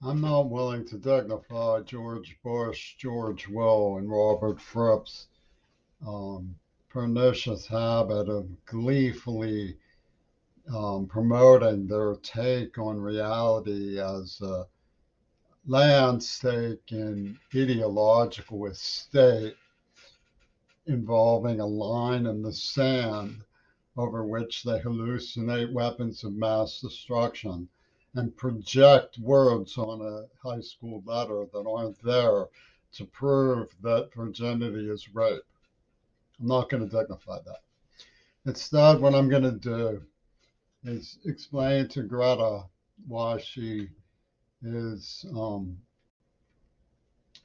I'm not willing to dignify George Bush, George Will, and Robert Fripp's um, pernicious habit of gleefully promoting their take on reality as a land-stake and ideological estate involving a line in the sand over which they hallucinate weapons of mass destruction and project words on a high school letter that aren't there to prove that virginity is rape. I'm not going to dignify that. Instead, what I'm going to do is explain to Greta why she is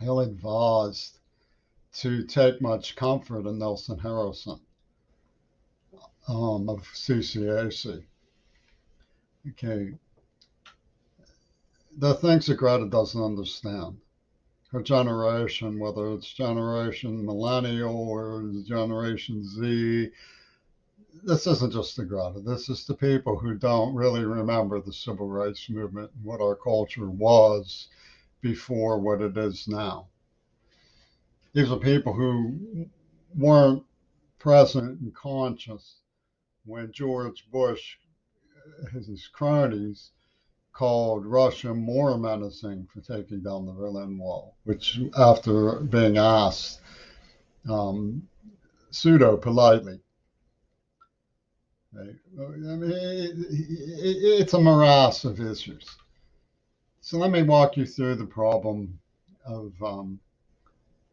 ill advised to take much comfort in Nelson Harrison of CCAC. Okay, the things that Greta doesn't understand. Her generation, whether it's generation millennial or generation Z, this isn't just the Greta. This is the people who don't really remember the civil rights movement and what our culture was before what it is now. These are people who weren't present and conscious when George Bush, his cronies, called Russia more menacing for taking down the Berlin Wall, which, after being asked pseudo politely, I mean, it's a morass of issues. So let me walk you through the problem of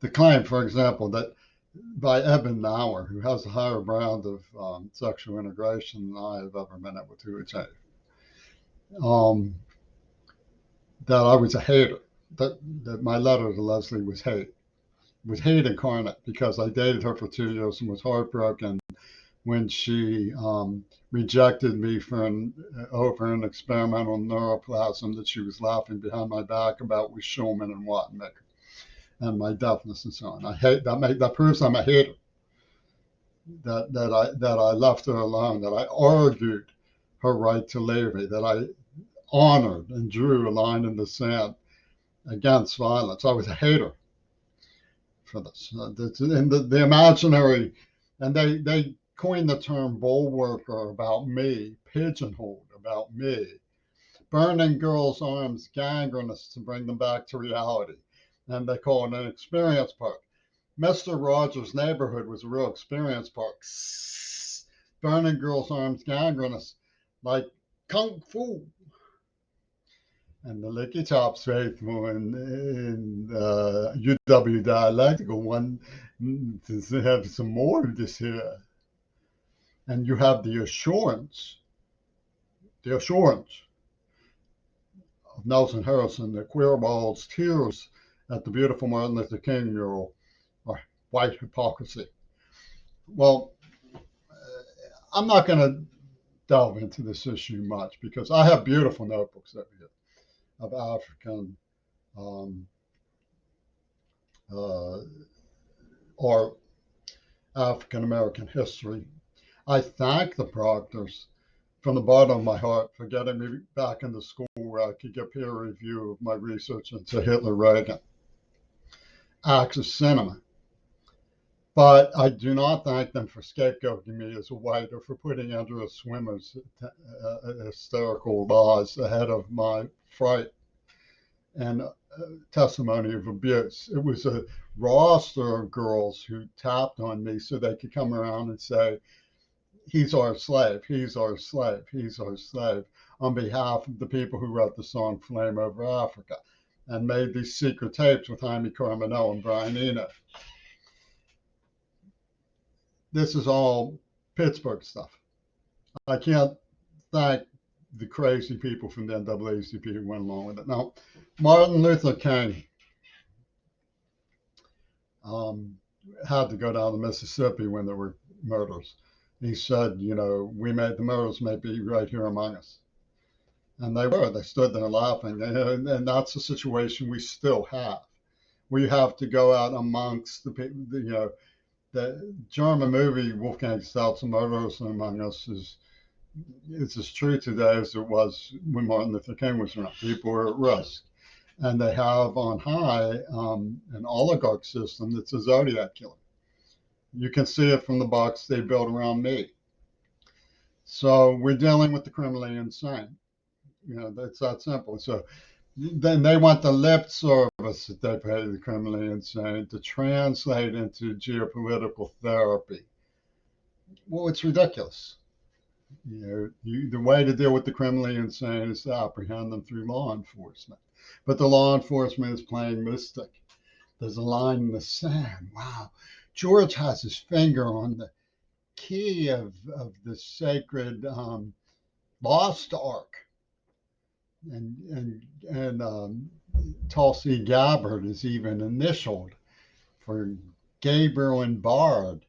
the claim, for example, that by Eben Nauer, who has a higher brand of sexual integration than I have ever been able to achieve, um, that I was a hater, that my letter to Leslie was hate incarnate because I dated her for 2 years and was heartbroken when she rejected me over an experimental neuroplasm that she was laughing behind my back about with Schulman and Wattenmaker and my deafness and so on. I hate that proves I'm a hater. That I left her alone. That I argued her right to leave me. That I honored and drew a line in the sand against violence. I was a hater for this. And the imaginary, and they coined the term bulwarker about me, pigeonholed about me, burning girls' arms gangrenous to bring them back to reality. And they call it an experience park. Mr. Rogers' Neighborhood was a real experience park. Burning girls' arms gangrenous like kung fu. And the Licky Chops faithful in UW dialectical one to have some more of this here. And you have the assurance of Nelson Harrison that queerball's tears at the beautiful Martin Luther King mural are white hypocrisy. Well, I'm not going to delve into this issue much because I have beautiful notebooks that we get of African um, uh, or African American history. I thank the proctors from the bottom of my heart for getting me back into school where I could get peer review of my research into Hitler Reagan, acts of cinema. But I do not thank them for scapegoating me as a white or for putting Andrea Swimmer's hysterical lies ahead of my fright and testimony of abuse. It was a roster of girls who tapped on me so they could come around and say, he's our slave, he's our slave, he's our slave, on behalf of the people who wrote the song Flame Over Africa and made these secret tapes with Jaime Carmenel and Brian Eno. This is all Pittsburgh stuff. I can't thank the crazy people from the NAACP who went along with it. Now, Martin Luther King had to go down to Mississippi when there were murders. He said, we made the murders may be right here among us. And they were. They stood there laughing. And that's the situation we still have. We have to go out amongst the people, the German movie Wolfgang Stout's Murderers Among Us it's as true today as it was when Martin Luther King was around. People were at risk. And they have on high an oligarch system that's a zodiac killer. You can see it from the box they built around me. So we're dealing with the criminally insane. That's that simple. So then they want the lip service that they pay the criminally insane to translate into geopolitical therapy. Well, it's ridiculous. The way to deal with the criminally insane is to apprehend them through law enforcement. But the law enforcement is playing mystic. There's a line in the sand. Wow. George has his finger on the key of the sacred lost ark. And Tulsi Gabbard is even initialed for Gabriel and Bard,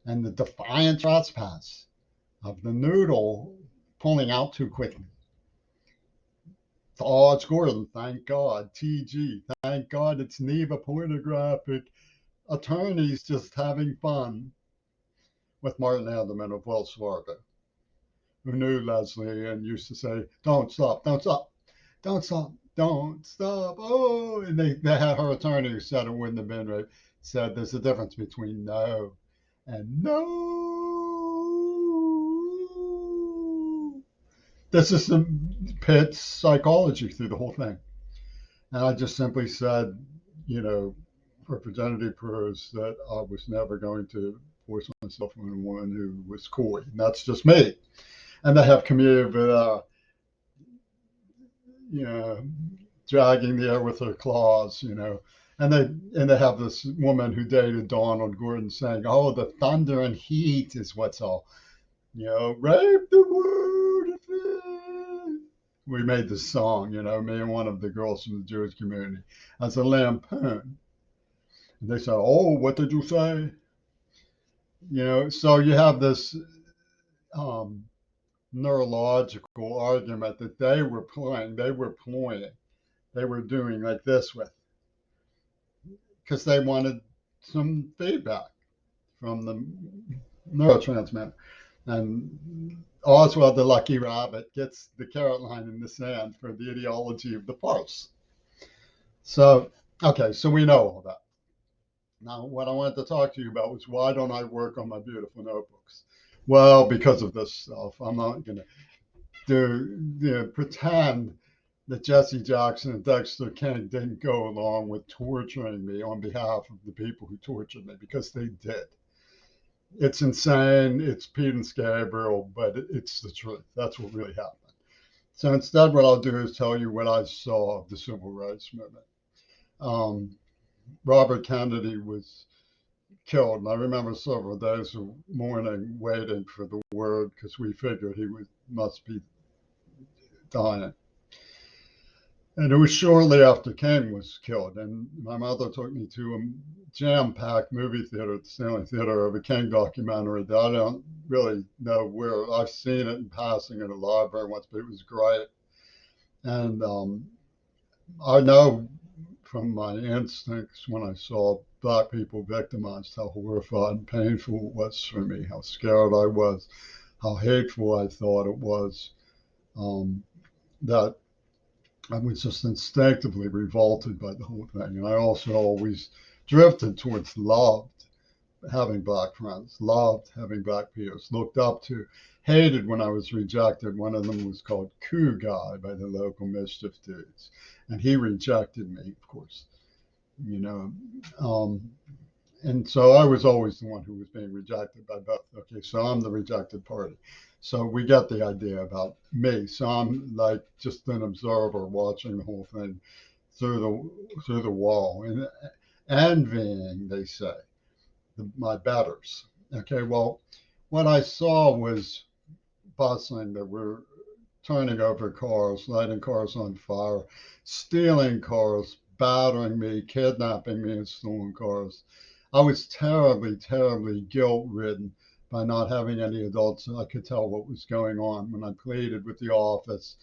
and the defiant trespass of the noodle pulling out too quickly. Oh, it's Gordon, thank God. TG, thank God it's Neva Pornographic Attorneys just having fun with Martin Edelman of Wells Fargo, who knew Leslie and used to say, don't stop, don't stop, don't stop, don't stop. Oh, and they had her attorney who said it wouldn't have been right, said there's a difference between no and no. This is the Pitt's psychology through the whole thing. And I just simply said, for virginity proves that I was never going to force myself on a woman who was coy. And that's just me. And they have committed with, dragging the air with her claws, And they have this woman who dated Donald Gordon saying, "Oh, the thunder and heat is what's all, rape the word." We made this song, me and one of the girls from the Jewish community, as a lampoon. And they said, "Oh, what did you say?" So you have this neurological argument that they were ploying, they were doing like this with, because they wanted some feedback from the neurotransmitter. And Oswald the Lucky Rabbit gets the carrot line in the sand for the ideology of the farce. So, okay, so we know all that. Now, what I wanted to talk to you about was, why don't I work on my beautiful notebooks? Well, because of this stuff. I'm not going to pretend that Jesse Jackson and Dexter King didn't go along with torturing me on behalf of the people who tortured me, because they did. It's insane. It's Pete and Gabriel, but it's the truth. That's what really happened. So instead, what I'll do is tell you what I saw of the civil rights movement. Robert Kennedy was killed, and I remember several days of mourning, waiting for the word, because we figured he must be dying. And it was shortly after King was killed, and my mother took me to a jam-packed movie theater at the Stanley Theater of a King documentary that I don't really know where. I've seen it in passing in a library once, but it was great. And I know from my instincts when I saw Black people victimized how horrified and painful it was for me, how scared I was, how hateful I thought it was, that I was just instinctively revolted by the whole thing. And I also always drifted towards loved having Black friends, loved having Black peers, looked up to, hated when I was rejected. One of them was called Coup Guy by the local mischief dudes. And he rejected me, of course, and so I was always the one who was being rejected by both. Okay, so I'm the rejected party. So we get the idea about me. So I'm like just an observer watching the whole thing through the wall, and envying, they say, my betters. Okay, well, what I saw was busing that were turning over cars, lighting cars on fire, stealing cars, battering me, kidnapping me, and stealing cars. I was terribly, terribly guilt-ridden by not having any adults I could tell what was going on. When I pleaded with the office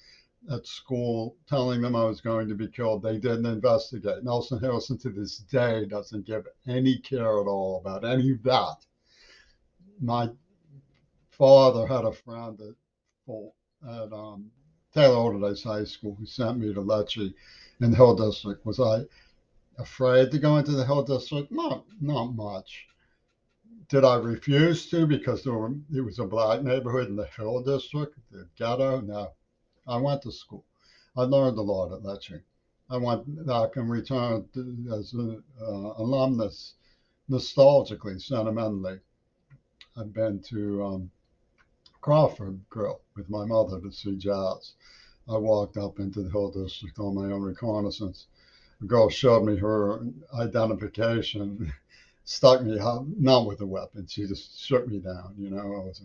at school, telling them I was going to be killed, they didn't investigate. Nelson Harrison to this day doesn't give any care at all about any of that. My father had a friend at Taylor Alderdice High School, who sent me to Lecce in the Hill District. Was I afraid to go into the Hill District? Not much. Did I refuse to because it was a black neighborhood in the Hill District, the ghetto? No. I went to school. I learned a lot at Lecce. I can return as an alumnus nostalgically, sentimentally. I've been to Crawford Grill with my mother to see jazz. I walked up into the Hill District on my own reconnaissance. The girl showed me her identification, stuck me out, not with a weapon. She just shook me down. I was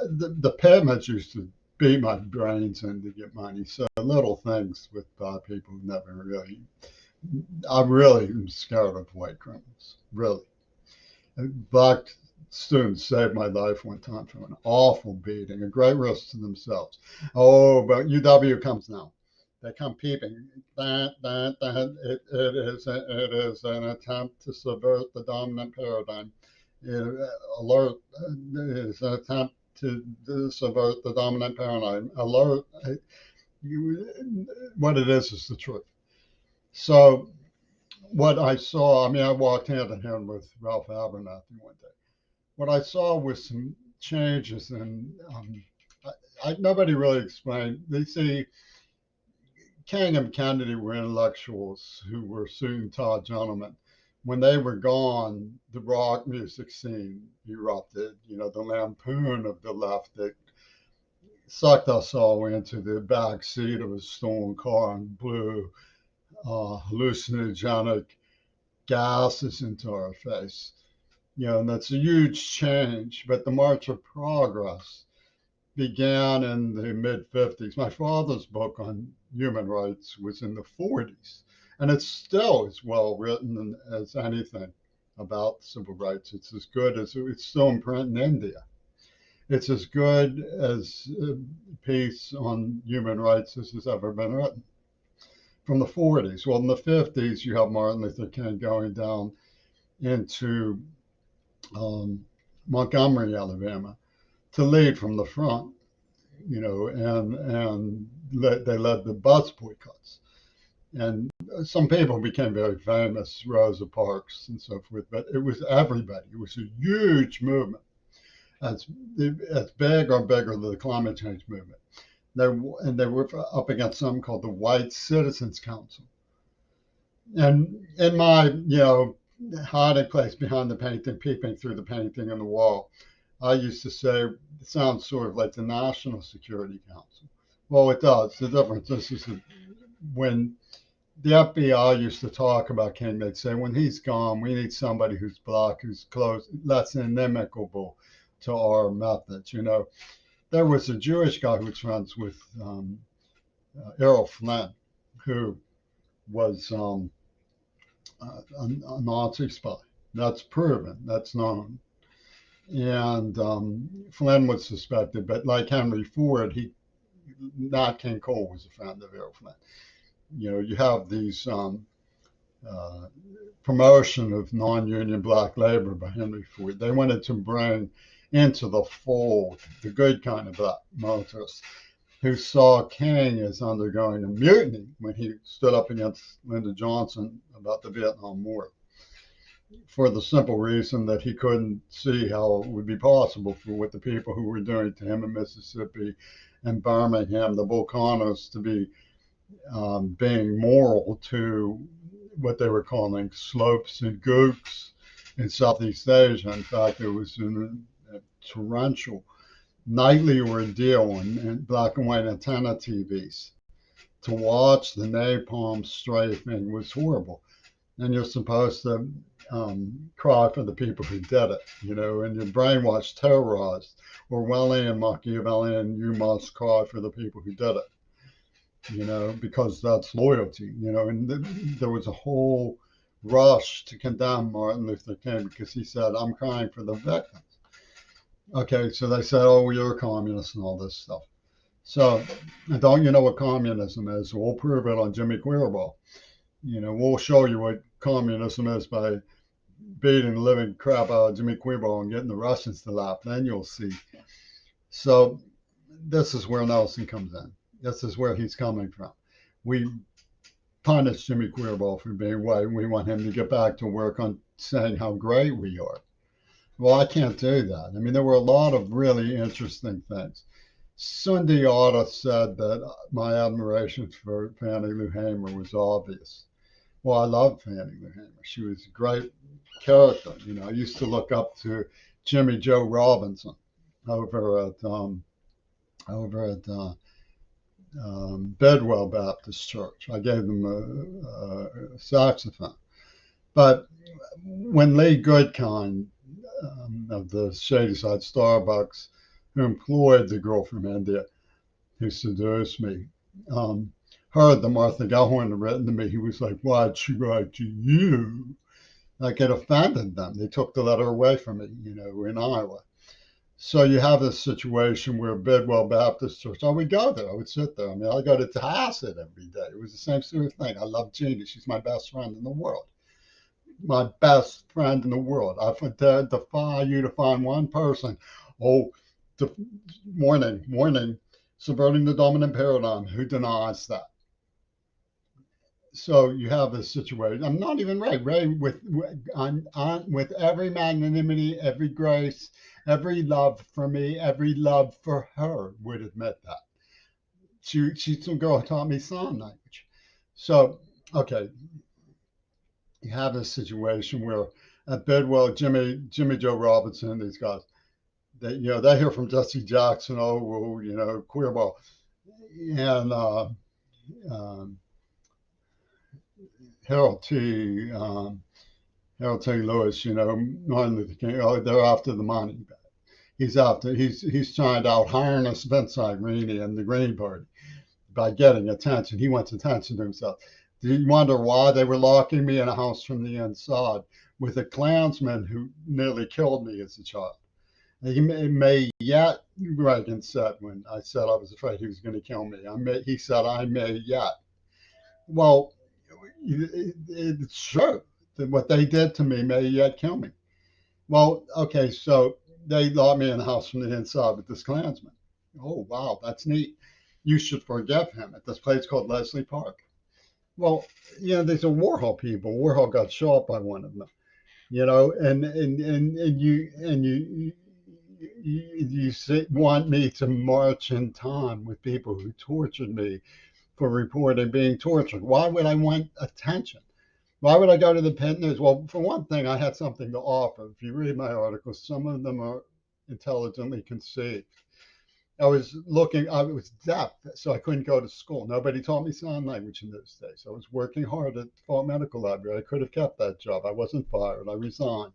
the pavements used to beat my brains in to get money. So little things with people never really. I really am scared of white criminals. Really, black students saved my life one time from an awful beating, a great risk to themselves. Oh, but UW comes now. They come peeping. It is an attempt to subvert the dominant paradigm. Alert! It is an attempt to subvert the dominant paradigm. Alert! What it is the truth. So what I saw, I mean, I walked hand in hand with Ralph Abernathy one day. What I saw was some changes, and nobody really explained. They see King and Kennedy were intellectuals who were soon-taught gentlemen. When they were gone, the rock music scene erupted. The lampoon of the left that sucked us all into the back seat of a stolen car and blew hallucinogenic gases into our face. And that's a huge change. But the March of Progress began in the mid 50s. My father's book on human rights was in the 40s, and it still as well written as anything about civil rights. It's as good as it's still in print in India. It's as good as a piece on human rights as has ever been written from the 40s. Well, in the 50s, you have Martin Luther King going down into Montgomery, Alabama, to lead from the front, and they led the bus boycotts. And some people became very famous, Rosa Parks and so forth, but it was everybody. It was a huge movement. As big or bigger than the climate change movement. They were up against something called the White Citizens Council. And in my, hiding place behind the painting, peeping through the painting on the wall, I used to say, it sounds sort of like the National Security Council. Well, it does. The difference is when the FBI used to talk about King, they'd say, when he's gone, we need somebody who's black, who's close, less inimical to our methods. There was a Jewish guy who was friends with Errol Flynn, who was a Nazi spy. That's proven. That's known. And Flynn was suspected, but like Henry Ford, not King Cole was a friend of Errol Flynn. You have these promotion of non-union black labor by Henry Ford. They wanted to bring into the fold the good kind of black militarists who saw King as undergoing a mutiny when he stood up against Lyndon Johnson about the Vietnam War, for the simple reason that he couldn't see how it would be possible for what the people who were doing to him in Mississippi and Birmingham, the Volcanos, to be being moral to what they were calling slopes and gooks in Southeast Asia. In fact, it was a torrential nightly ordeal on black and white antenna TVs. To watch the napalm strafing was horrible. And you're supposed to cry for the people who did it, and you're brainwashed, terrorized, Orwellian, Machiavellian, you must cry for the people who did it, because that's loyalty, and there was a whole rush to condemn Martin Luther King because he said, I'm crying for the victims. Okay, so they said, oh, you're a communist and all this stuff. So, don't you know what communism is? We'll prove it on Jimmy Queerball. We'll show you what communism is by beating the living crap out of Jimmy Queerball and getting the Russians to laugh. Then you'll see. So this is where Nelson comes in. This is where he's coming from. We punish Jimmy Queerball for being white. We want him to get back to work on saying how great we are. Well, I can't do that. I mean, there were a lot of really interesting things. Sundiata said that my admiration for Fannie Lou Hamer was obvious. Well, I love Fannie Lou Hamer. She was a great character. You know, I used to look up to Jimmy Joe Robinson over at over at Bedwell Baptist Church. I gave them a saxophone. But when Lee Goodkind of the Shadyside Starbucks, who employed the girl from India who seduced me, heard that Martha Gellhorn had written to me, he was like, "Why'd she write to you?" Like it offended them. They took the letter away from me, you know, in Iowa. So you have this situation where Bidwell Baptist Church, I would go there. I would sit there. I mean, I go to Tacit every day. It was the same sort of thing. I love Jeannie. She's my best friend in the world. My best friend in the world. I would defy you to find one person. Oh, the warning, subverting the dominant paradigm. Who denies that? So you have this situation. I'm not even Ray. Ray with every magnanimity, every grace, every love for me, every love for her would admit that. She's the girl who taught me sign language. So okay, you have this situation where at Bidwell, Jimmy Joe Robinson, these guys, they hear from Jesse Jackson, oh well, queerball, and um, Harold T. Harold T. Lewis, Martin Luther King. Oh, they're after the money. He's trying to out harness Vince Irene and the Green Party by getting attention. He wants attention to himself. Do you wonder why they were locking me in a house from the inside with a Klansman who nearly killed me as a child? He may yet, Reagan said when I said I was afraid he was going to kill me. He said, I may yet. Well, it's true that what they did to me may yet kill me. Well, okay, so they locked me in the house from the inside with this Klansman. Oh, wow, that's neat. You should forgive him at this place called Leslie Park. Well, these are Warhol people. Warhol got shot by one of them. And you want me to march in time with people who tortured me for reporting being tortured. Why would I want attention? Why would I go to the Penn News? Well, for one thing, I had something to offer. If you read my articles, some of them are intelligently conceived. I was deaf, so I couldn't go to school. Nobody taught me sign language in those days. I was working hard at the Fall Medical Library. I could have kept that job. I wasn't fired. I resigned.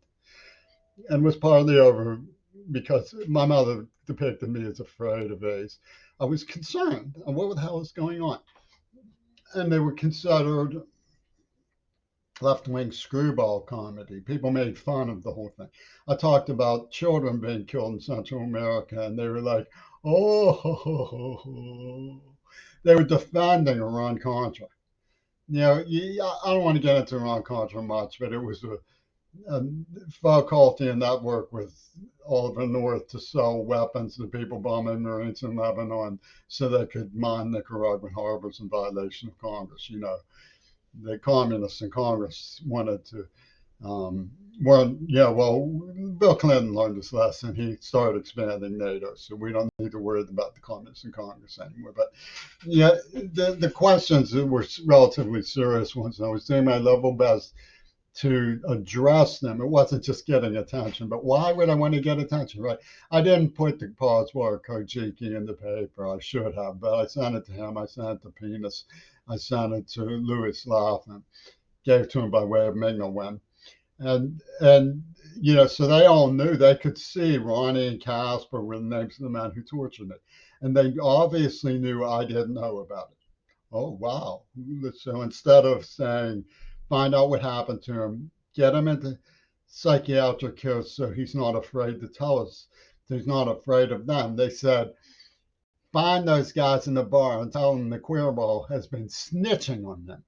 And was partly over because my mother depicted me as afraid of AIDS. I was concerned. And what the hell is going on? And they were considered left-wing screwball comedy. People made fun of the whole thing. I talked about children being killed in Central America, and they were like, oh, they were defending Iran-Contra. I don't want to get into Iran-Contra much, but it was a Foucaultian network with Oliver North to sell weapons to people bombing Marines in Lebanon so they could mine Nicaraguan harbors in violation of Congress. The communists in Congress wanted to, Bill Clinton learned his lesson. He started expanding NATO, so we don't need to worry about the communists in Congress anymore. But the questions were relatively serious ones. I was doing my level best to address them. It wasn't just getting attention, but why would I want to get attention, right? I didn't put the Poswar Kojiki in the paper. I should have, but I sent it to him. I sent it to Penis. I sent it to Louis Laughlin, gave it to him by way of Minglewen. And so they all knew, they could see Ronnie and Casper were the names of the men who tortured me. And they obviously knew I didn't know about it. Oh, wow. So instead of saying, find out what happened to him, get him into psychiatric care so he's not afraid to tell us, he's not afraid of them, they said, find those guys in the bar and tell them the queerball has been snitching on them.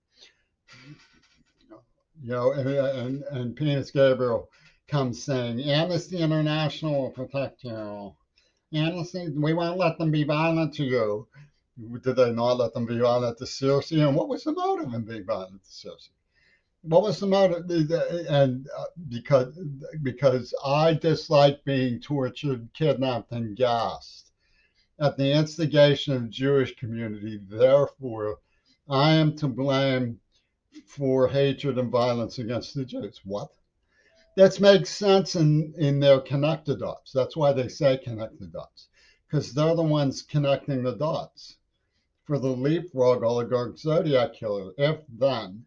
And Penis Gabriel comes saying, Amnesty International will protect you. And listen, we won't let them be violent to you. Did they not let them be violent to Circe? And what was the motive in being violent to Circe? What was the motive? And because I dislike being tortured, kidnapped, and gassed at the instigation of the Jewish community. Therefore, I am to blame for hatred and violence against the Jews. What? That makes sense in their connected dots. That's why they say connected dots, because they're the ones connecting the dots. For the leapfrog oligarch zodiac killer, if then,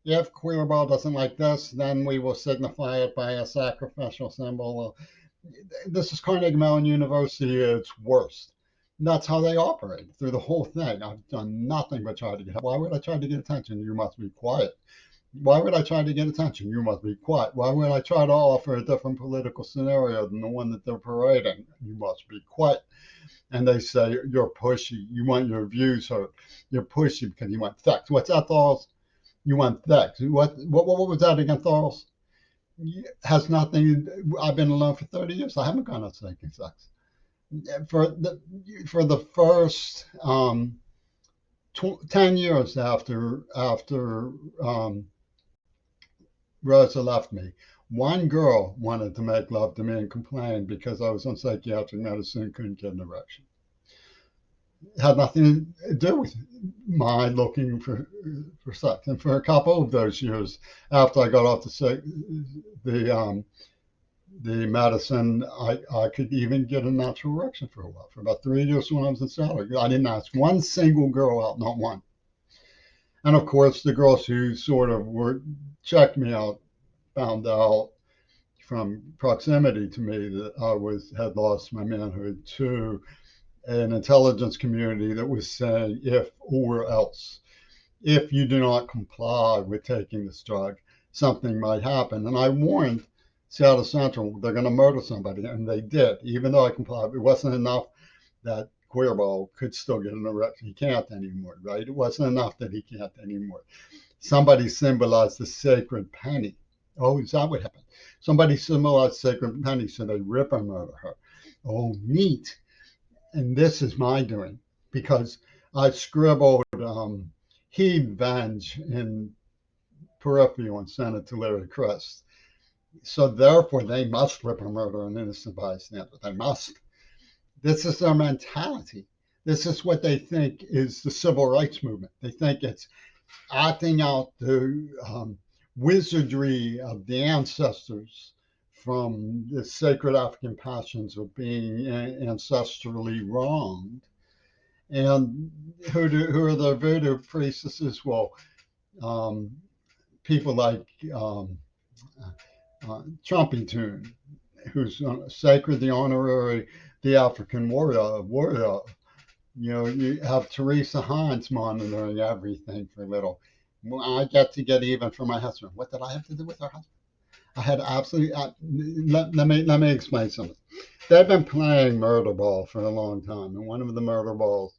if Queerball doesn't like this, then we will signify it by a sacrificial symbol. This is Carnegie Mellon University at its worst. And that's how they operate through the whole thing. I've done nothing but try to get. Why would I try to get attention? You must be quiet. Why would I try to get attention? You must be quiet. Why would I try to offer a different political scenario than the one that they're parading? You must be quiet. And they say, you're pushy. You want your views heard. You're pushy because you want facts. What's that, Thorls? You want facts. What was that again, Thorls? Has nothing. I've been alone for 30 years. I haven't gone out taking sex. For the first 10 years after Rosa left me, one girl wanted to make love to me and complained because I was on psychiatric medicine and couldn't get an erection. It had nothing to do with my looking for sex. And for a couple of those years after I got off the the medicine, I could even get a natural erection for a while. For about 3 years when I was in salary, I didn't ask one single girl out, not one. And of course, the girls who sort of were checked me out found out from proximity to me that I had lost my manhood to an intelligence community that was saying if or else. If you do not comply with taking this drug, something might happen. And I warned Seattle Central they're going to murder somebody, and they did. Even though I complied, it wasn't enough that Queerball could still get an erection. He can't anymore, right? It wasn't enough that he can't anymore. Somebody symbolized the sacred penny. Oh, is that what happened? Somebody symbolized sacred penny, so they rip and murder her. Oh, neat. And this is my doing because I scribbled heed venge in peripheral and sent it to Larry Crest. So therefore, they must rip and murder an innocent bystander. They must. This is their mentality. This is what they think is the civil rights movement. They think it's acting out the wizardry of the ancestors from the sacred African passions of being ancestrally wronged. And who are the voodoo priestesses? Well, um, people like Trumpington, who's sacred, the honorary, the African warrior. You know, you have Teresa Hines monitoring everything for little. Well, I get to get even for my husband. What did I have to do with her husband? I had absolutely. Let me explain something. They've been playing murder ball for a long time, and one of the murder balls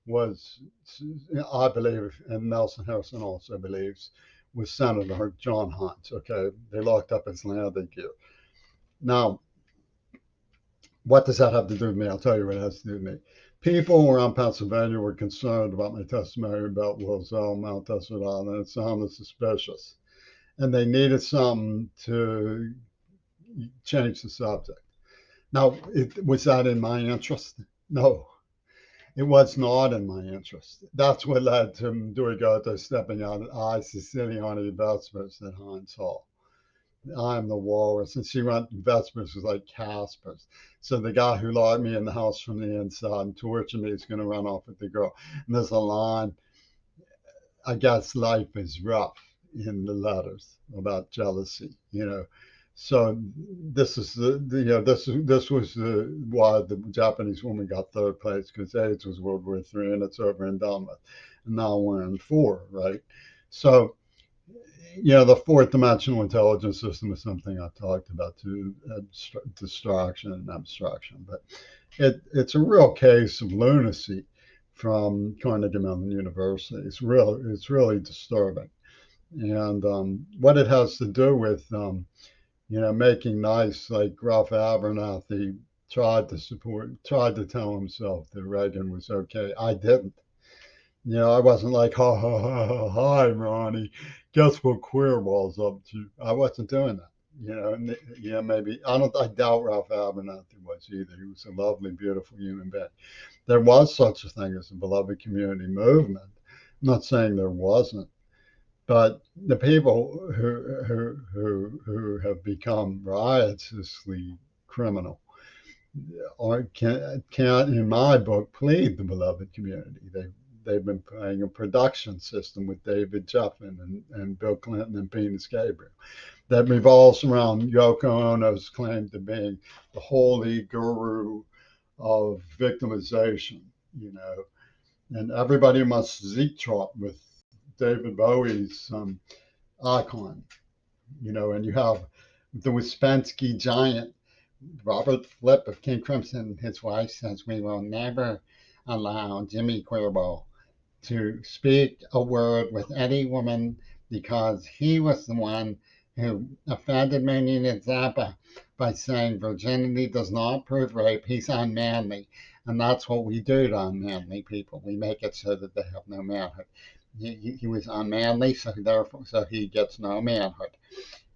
was, I believe, and Nelson Harrison also believes, was Senator John Hines. Okay, they locked up his landing gear. Now, what does that have to do with me? I'll tell you what it has to do with me. People around Pennsylvania were concerned about my testimony about Wilzel, Mount Desert Island, and it sounded suspicious. And they needed something to change the subject. Now, was that in my interest? No, it was not in my interest. That's what led to Durigato stepping out. I, Siciliani Vespers at Heinz Hall. I'm the walrus. And she went, Vespers was like Casper's. So the guy who locked me in the house from the inside and tortured me is going to run off with the girl. And there's a line, I guess life is rough in the letters about jealousy, you know. So this is this was why the Japanese woman got third place because AIDS was World War III and it's over and done with. And now we're in four, right? So the fourth dimensional intelligence system is something I've talked about too, distraction and abstraction. But it's a real case of lunacy from Carnegie Mellon University. It's really disturbing. And what it has to do with, making nice, like Ralph Abernathy tried to tell himself that Reagan was okay. I didn't. I wasn't like, ha ha ha ha, hi, Ronnie. Guess what Queerwell's up to? I wasn't doing that. And, maybe I doubt Ralph Abernathy was either. He was a lovely, beautiful human being. There was such a thing as a beloved community movement. I'm not saying there wasn't, but the people who have become riotously criminal can't, in my book, plead the beloved community. They've been playing a production system with David Chapman and Bill Clinton and Venus Gabriel that revolves around Yoko Ono's claim to being the holy guru of victimization, and everybody must Zeek-trot with David Bowie's icon, and you have the Ouspensky giant, Robert Flip of King Crimson. His wife says, we will never allow Jimmy Queerball to speak a word with any woman because he was the one who offended Marina Zappa by saying virginity does not prove rape. He's unmanly. And that's what we do to unmanly people. We make it so that they have no manhood. He was unmanly, so he gets no manhood.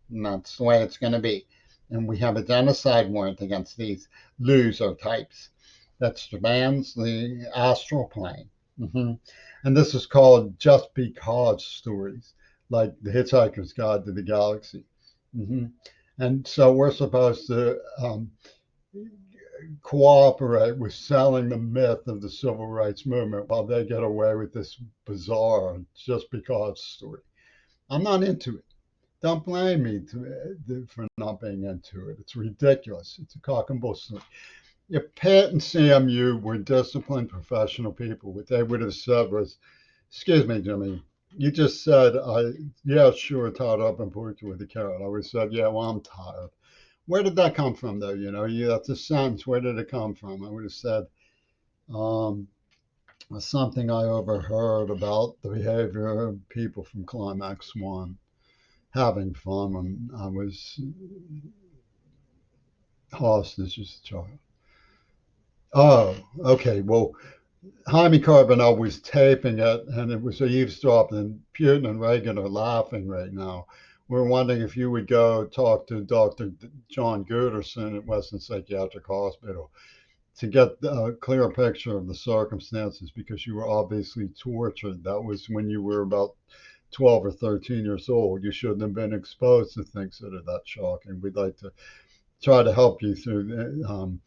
And that's the way it's going to be. And we have a genocide warrant against these loser types that spans the astral plane. Mm-hmm. And this is called Just Because stories, like The Hitchhiker's Guide to the Galaxy. Mm-hmm. And so we're supposed to cooperate with selling the myth of the civil rights movement while they get away with this bizarre Just Because story. I'm not into it. Don't blame me for not being into it. It's ridiculous. It's a cock and bull story. If Pitt and CMU were disciplined professional people, what they would have said was, excuse me, Jimmy, you just said, yeah, sure, tied up and put you with a carrot. I would have said, yeah, well, I'm tired. Where did that come from, though? That's a sentence. Where did it come from? I would have said something I overheard about the behavior of people from Climax One having fun when I was hostage as a child. Oh, okay. Well, Jaime Carbonell was taping it, and it was eavesdropping. And Putin and Reagan are laughing right now. We're wondering if you would go talk to Dr. John Gooderson at Western Psychiatric Hospital to get a clear picture of the circumstances because you were obviously tortured. That was when you were about 12 or 13 years old. You shouldn't have been exposed to things that are that shocking. We'd like to try to help you through.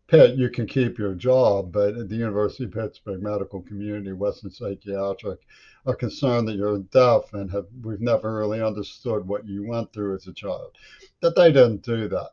Pitt, you can keep your job, but at the University of Pittsburgh Medical Community, Western Psychiatric, are concerned that you're deaf and we've never really understood what you went through as a child. That they didn't do that.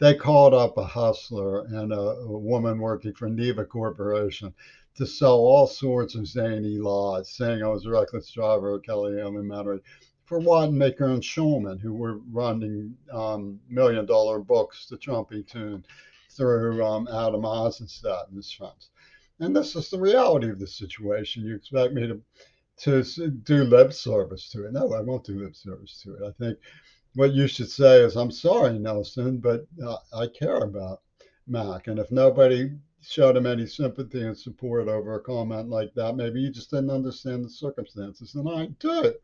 They called up a hustler and a woman working for Neva Corporation to sell all sorts of zany lies, saying I was a reckless driver of Kelly Elementary for Wattenmaker and Schulman, who were running $1 million books to Trumpy Tune through Adam Eisenstadt and his friends. And this is the reality of the situation. You expect me to do lip service to it. No, I won't do lip service to it. I think what you should say is, I'm sorry, Nelson, but I care about Mac. And if nobody showed him any sympathy and support over a comment like that, maybe you just didn't understand the circumstances. And I do.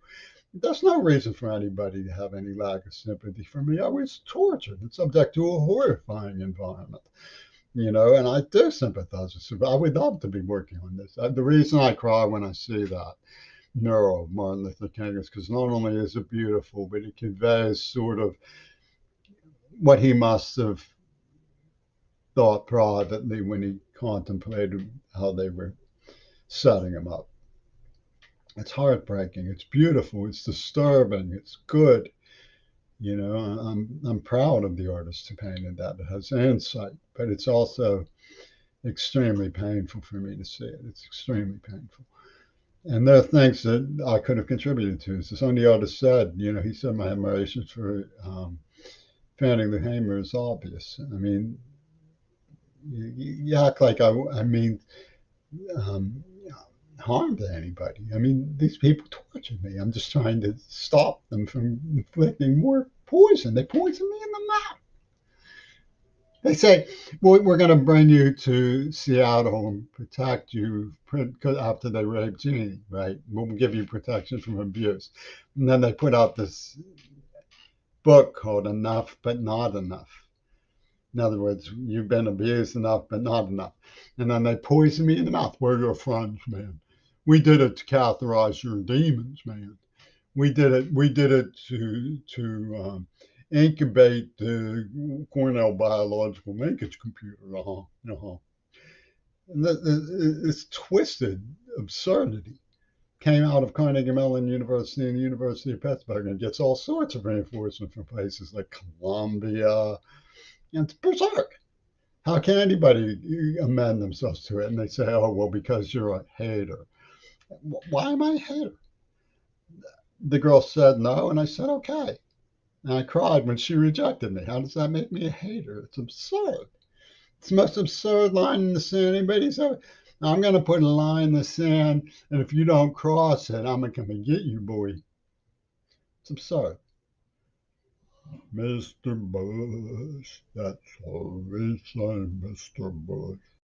There's no reason for anybody to have any lack of sympathy for me. I was tortured and subject to a horrifying environment, and I do sympathize with you. I would love to be working on this. The reason I cry when I see that mural of Martin Luther King is because not only is it beautiful, but it conveys sort of what he must have thought privately when he contemplated how they were setting him up. It's heartbreaking. It's beautiful. It's disturbing. It's good. I'm proud of the artist who painted that. It has insight, but it's also extremely painful for me to see it. It's extremely painful. And there are things that I could have contributed to. As some of the artist said, he said my admiration for Fanning the Hamer is obvious. I mean, you act like I mean um, harm to anybody. I mean, these people tortured me. I'm just trying to stop them from inflicting more poison. They poisoned me in the mouth. They say, well, we're going to bring you to Seattle and protect you after they raped Jeannie, right? We'll give you protection from abuse. And then they put out this book called Enough But Not Enough. In other words, you've been abused enough, but not enough. And then they poison me in the mouth. We're your friends, man. We did it to catheterize your demons, man. We did it to incubate the Cornell biological linkage computer. And this twisted absurdity came out of Carnegie Mellon University and the University of Pittsburgh and gets all sorts of reinforcement from places like Columbia. And it's berserk. How can anybody amend themselves to it? And they say, oh, well, because you're a hater. Why am I a hater? The girl said no, and I said, okay. And I cried when she rejected me. How does that make me a hater? It's absurd. It's the most absurd line in the sand anybody's ever. I'm going to put a line in the sand, and if you don't cross it, I'm going to come and get you, boy. It's absurd. Mr. Bush, that's all we say, Mr. Bush.